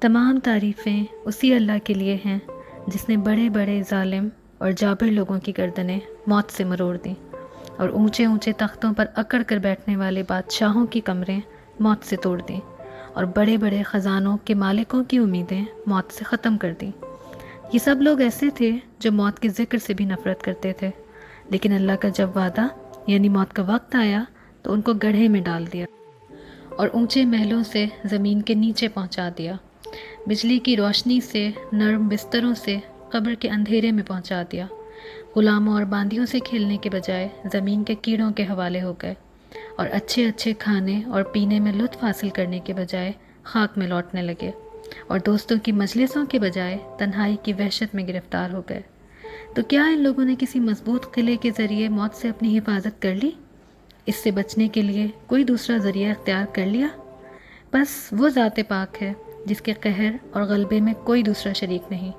तमाम तारीफ़ें उसी अल्लाह के लिए हैं जिसने बड़े बड़े ज़ालिम और जाबिर लोगों की गर्दनें मौत से मरोड़ दी और ऊंचे ऊंचे तख्तों पर अकड़ कर बैठने वाले बादशाहों की कमरें मौत से तोड़ दी और बड़े बड़े ख़जानों के मालिकों की उम्मीदें मौत से ख़त्म कर दी। ये सब लोग ऐसे थे जो मौत के ज़िक्र से भी नफ़रत करते थे, लेकिन अल्लाह का जब वादा यानी मौत का वक्त आया तो उनको गड्ढे में डाल दिया और ऊंचे महलों से ज़मीन के नीचे पहुंचा दिया, बिजली की रोशनी से नरम बिस्तरों से कब्र के अंधेरे में पहुंचा दिया। ग़ुलामों और बांदियों से खेलने के बजाय ज़मीन के कीड़ों के हवाले हो गए और अच्छे अच्छे खाने और पीने में लुत्फ़ हासिल करने के बजाय खाक में लौटने लगे और दोस्तों की मजलिसों के बजाय तन्हाई की वहशत में गिरफ़्तार हो गए। तो क्या इन लोगों ने किसी मजबूत किले के ज़रिए मौत से अपनी हिफाजत कर ली? इससे बचने के लिए कोई दूसरा ज़रिया इख्तियार कर लिया? बस वो ज़ात पाक है जिसके कहर और गलबे में कोई दूसरा शरीक नहीं।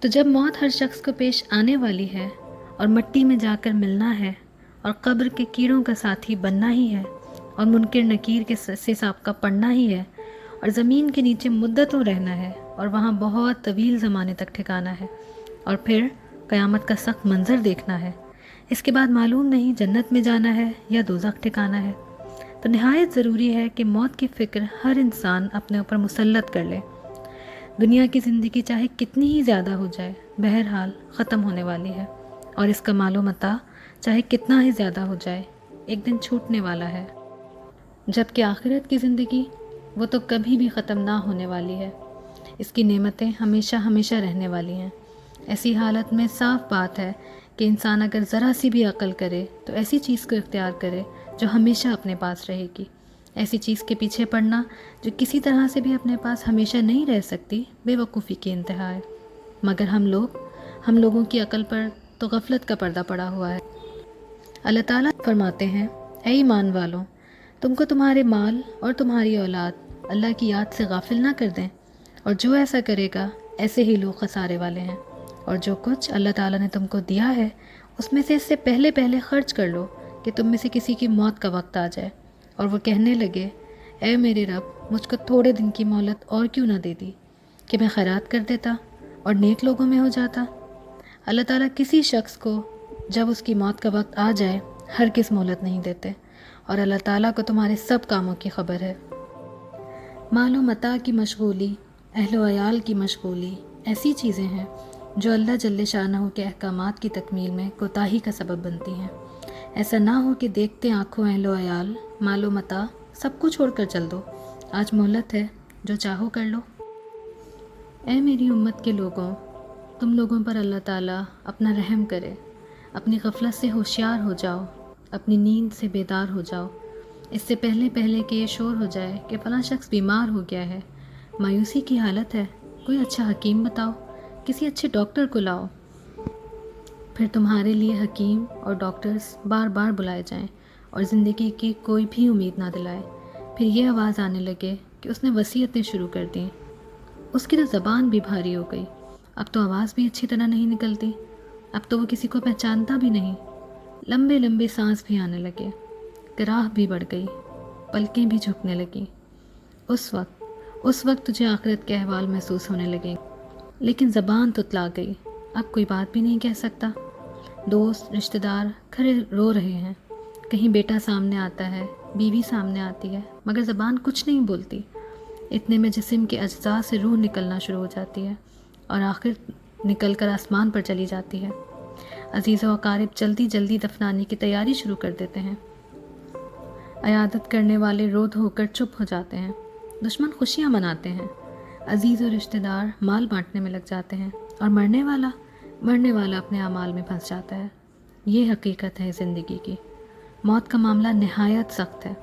तो जब मौत हर शख्स को पेश आने वाली है और मिट्टी में जाकर मिलना है और कब्र के कीड़ों का साथी बनना ही है और मुनकिर नकीर के से साबका पढ़ना ही है और ज़मीन के नीचे मुद्दतों रहना है और वहाँ बहुत तवील ज़माने तक ठिकाना है और फिर क़यामत का सख्त मंज़र देखना है, इसके बाद मालूम नहीं जन्नत में जाना है या दोज़ख ठिकाना है, तो नहायत ज़रूरी है कि मौत की फ़िक्र हर इंसान अपने ऊपर मुसल्लत कर ले। दुनिया की ज़िंदगी चाहे कितनी ही ज़्यादा हो जाए, बहरहाल ख़त्म होने वाली है और इसका मालो मता चाहे कितना ही ज़्यादा हो जाए, एक दिन छूटने वाला है। जबकि आखिरत की ज़िंदगी वो तो कभी भी ख़त्म ना होने वाली है, इसकी नेमतें हमेशा हमेशा रहने वाली हैं। ऐसी हालत में साफ बात है कि इंसान अगर ज़रा सी भी अक़ल करे तो ऐसी चीज़ को इख्तियार करे जो हमेशा अपने पास रहेगी। ऐसी चीज़ के पीछे पड़ना जो किसी तरह से भी अपने पास हमेशा नहीं रह सकती, बेवकूफ़ी की इंतहा है। मगर हम लोगों की अक़ल पर तो गफलत का पर्दा पड़ा हुआ है। अल्लाह ताला फरमाते हैं, ऐ ईमान वालों, तुमको तुम्हारे माल और तुम्हारी औलाद अल्लाह की याद से गाफिल ना कर दें, और जो ऐसा करेगा ऐसे ही लोग खसारे वाले हैं। और जो कुछ अल्लाह ताला ने तुमको दिया है उसमें से इससे पहले पहले ख़र्च कर लो कि तुम में से किसी की मौत का वक्त आ जाए और वो कहने लगे, ऐ मेरे रब, मुझको थोड़े दिन की मोहलत और क्यों ना दे दी कि मैं खैरात कर देता और नेक लोगों में हो जाता। अल्लाह ताला किसी शख्स को जब उसकी मौत का वक्त आ जाए हर किस मोहलत नहीं देते और अल्लाह ताला को तुम्हारे सब कामों की खबर है। मालो मता की मशगूली, अहलो अयाल की मशगूली ऐसी चीज़ें हैं जो अल्लाह जल्ले शानहू के अहकामात की तकमील में कोताही का सबब बनती हैं। ऐसा ना हो कि देखते आँखों अहलो अयाल, मालो मता सब कुछ छोड़कर चल दो, आज मोहलत है, जो चाहो कर लो। ऐ मेरी उम्मत के लोगों, तुम लोगों पर अल्लाह ताला अपना रहम करे, अपनी गफलत से होशियार हो जाओ, अपनी नींद से बेदार हो जाओ, इससे पहले पहले कि ये शोर हो जाए कि फ़लाँ शख्स बीमार हो गया है, मायूसी की हालत है, कोई अच्छा हकीम बताओ, किसी अच्छे डॉक्टर को लाओ। फिर तुम्हारे लिए हकीम और डॉक्टर्स बार बार बुलाए जाएं और ज़िंदगी की कोई भी उम्मीद ना दिलाए। फिर ये आवाज़ आने लगे कि उसने वसीयतें शुरू कर दी। उसकी तो ज़बान भी भारी हो गई, अब तो आवाज़ भी अच्छी तरह नहीं निकलती, अब तो वो किसी को पहचानता भी नहीं। लंबे लंबे सांस भी आने लगे, कराह भी बढ़ गई, पलकें भी झुकने लगी। उस वक्त तुझे आखिरत के अहवाल महसूस होने लगे, लेकिन ज़बान तुतला गई, अब कोई बात भी नहीं कह सकता। दोस्त रिश्तेदार खड़े रो रहे हैं, कहीं बेटा सामने आता है, बीवी सामने आती है, मगर ज़बान कुछ नहीं बोलती। इतने में जिस्म के अज्जा से रूह निकलना शुरू हो जाती है और आखिर निकल कर आसमान पर चली जाती है। अजीज़ व अकारिब जल्दी जल्दी दफनाने की तैयारी शुरू कर देते हैं। अयादत करने वाले रोध होकर चुप हो जाते हैं, दुश्मन खुशियाँ मनाते हैं, अजीज़ और रिश्तेदार माल बांटने में लग जाते हैं और मरने वाला अपने अमाल में फंस जाता है। ये हकीकत है ज़िंदगी की। मौत का मामला नहायत सख्त है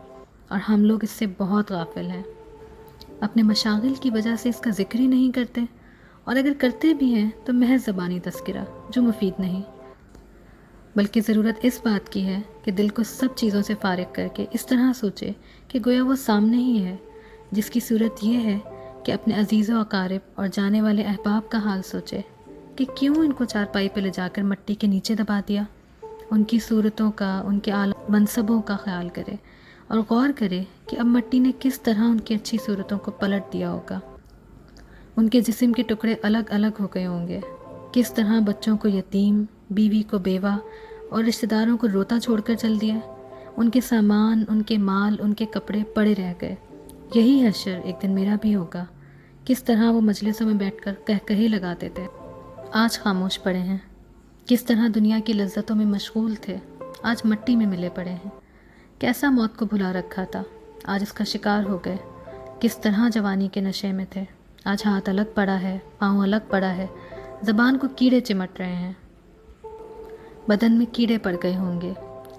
और हम लोग इससे बहुत गाफिल हैं। अपने मशागिल की वजह से इसका ज़िक्र ही नहीं करते, और अगर करते भी हैं तो महज ज़बानी तस्करा जो मुफीद नहीं, बल्कि ज़रूरत इस बात की है कि दिल को सब चीज़ों से फारिग करके इस तरह सोचे कि गोया वो सामने ही है, जिसकी सूरत ये है कि अपने अजीज़ व अकारिब और जाने वाले अहबाब का हाल सोचे कि क्यों इनको चारपाई पे ले जाकर मट्टी के नीचे दबा दिया। उनकी सूरतों का, उनके आला मनसबों का ख्याल करे اور غور کرے کہ اب مٹی نے کس طرح ان کی اچھی صورتوں کو پلٹ دیا ہوگا۔ ان کے جسم کے ٹکڑے الگ الگ ہو گئے ہوں گے، کس طرح بچوں کو یتیم، بیوی کو بیوہ اور رشتہ داروں کو روتا چھوڑ کر چل دیا۔ ان کے سامان، ان کے مال، ان کے کپڑے پڑے رہ گئے۔ یہی حشر ایک دن میرا بھی ہوگا۔ کس طرح وہ مجلسوں میں بیٹھ کر کہکہے لگاتے تھے، آج خاموش پڑے ہیں۔ کس طرح دنیا کی لذتوں میں مشغول تھے، آج مٹی میں ملے پڑے ہیں۔ کیسا موت کو بھلا رکھا تھا، آج اس کا شکار ہو گئے۔ کس طرح جوانی کے نشے میں تھے، آج ہاتھ الگ پڑا ہے، پاؤں الگ پڑا ہے، زبان کو کیڑے چمٹ رہے ہیں، بدن میں کیڑے پڑ گئے ہوں گے۔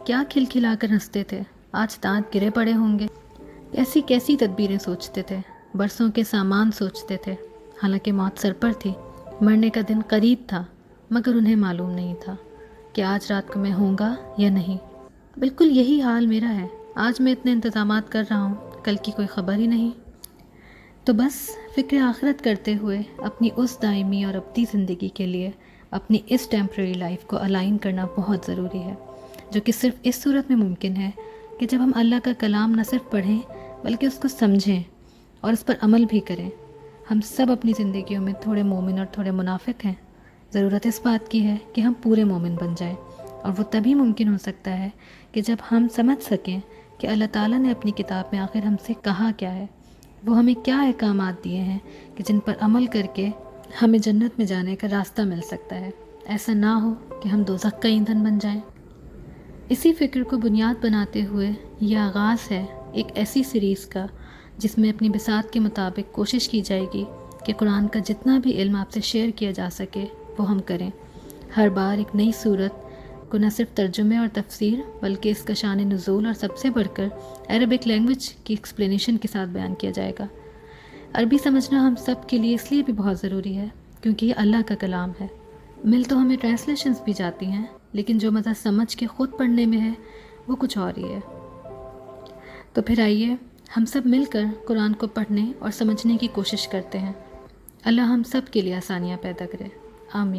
کیا کھلکھلا کر ہنستے تھے، آج دانت گرے پڑے ہوں گے۔ کیسی کیسی تدبیریں سوچتے تھے، برسوں کے سامان سوچتے تھے، حالانکہ موت سر پر تھی، مرنے کا دن قریب تھا، مگر انہیں معلوم نہیں تھا کہ آج رات کو میں ہوں گا یا نہیں۔ بالکل یہی حال میرا ہے، آج میں اتنے انتظامات کر رہا ہوں، کل کی کوئی خبر ہی نہیں۔ تو بس فکر آخرت کرتے ہوئے اپنی اس دائمی اور ابدی زندگی کے لیے اپنی اس ٹیمپرری لائف کو الائن کرنا بہت ضروری ہے، جو کہ صرف اس صورت میں ممکن ہے کہ جب ہم اللہ کا کلام نہ صرف پڑھیں بلکہ اس کو سمجھیں اور اس پر عمل بھی کریں۔ ہم سب اپنی زندگیوں میں تھوڑے مومن اور تھوڑے منافق ہیں۔ ضرورت اس بات کی ہے کہ ہم پورے مومن بن جائیں، اور وہ تبھی ممکن ہو سکتا ہے کہ جب ہم سمجھ سکیں کہ اللہ تعالیٰ نے اپنی کتاب میں آخر ہم سے کہا کیا ہے، وہ ہمیں کیا احکامات دیے ہیں کہ جن پر عمل کر کے ہمیں جنت میں جانے کا راستہ مل سکتا ہے۔ ایسا نہ ہو کہ ہم دوزخ کا ایندھن بن جائیں۔ اسی فکر کو بنیاد بناتے ہوئے یہ آغاز ہے ایک ایسی سیریز کا جس میں اپنی بساط کے مطابق کوشش کی جائے گی کہ قرآن کا جتنا بھی علم آپ سے شیئر کیا جا سکے وہ ہم کریں۔ ہر بار ایک نئی صورت کو نہ صرف ترجمے اور تفسیر بلکہ اس کا شان نزول اور سب سے بڑھ کر عربک لینگویج کی ایکسپلینیشن کے ساتھ بیان کیا جائے گا۔ عربی سمجھنا ہم سب کے لیے اس لیے بھی بہت ضروری ہے کیونکہ یہ اللہ کا کلام ہے۔ مل تو ہمیں ٹرانسلیشنز بھی جاتی ہیں، لیکن جو مزہ سمجھ کے خود پڑھنے میں ہے وہ کچھ اور ہی ہے۔ تو پھر آئیے ہم سب مل کر قرآن کو پڑھنے اور سمجھنے کی کوشش کرتے ہیں۔ اللہ ہم سب کے لیے آسانیاں پیدا کرے، آمین۔